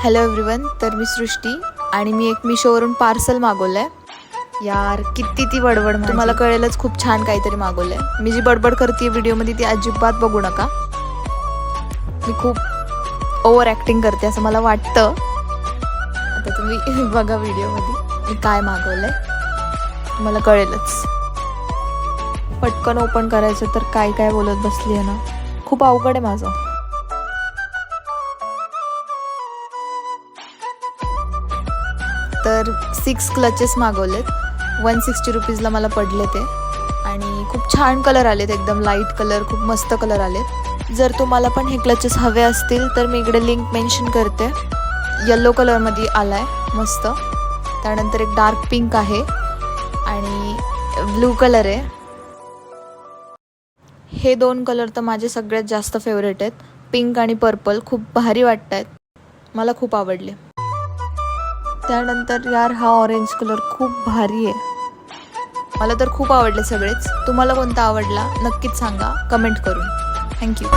Hello everyone, तर मी सृष्टी आणि मी एक मिशोवरून पार्सल मागवलं आहे. यार किती ती बडबड, तुम्हाला कळेलच, खूप छान काहीतरी मागवलं आहे. मी जी बडबड करते व्हिडिओमध्ये ती अजिबात बघू नका. मी खूप ओव्हर ॲक्टिंग करते असं मला वाटतं. आता तुम्ही बघा व्हिडिओमध्ये मी काय मागवलं आहे, तुम्हाला कळेलच. पटकन ओपन करायचं तर काय काय बोलत बसली आहे ना, खूप अवघड आहे माझं. तर 6 क्लचेस मागवलेत. 160 रुपीजला मला पडले ते. आणि खूप छान कलर आलेत, एकदम लाईट कलर, खूप मस्त कलर आलेत. जर तुम्हाला पण हे क्लचेस हवे असतील तर मी इकडे लिंक मेन्शन करते. येलो कलरमध्ये आला आहे मस्त. त्यानंतर एक डार्क पिंक आहे आणि ब्लू कलर आहे. हे 2 कलर तर माझे सगळ्यात जास्त फेवरेट आहेत. पिंक आणि पर्पल खूप भारी वाटत आहेत, मला खूप आवडले. त्यानंतर यार हा ऑरेंज कलर खूप भारी आहे, मला तर खूप आवडले सगळेच. तुम्हाला कोणता आवडला नक्कीच सांगा कमेंट करून. थँक्यू.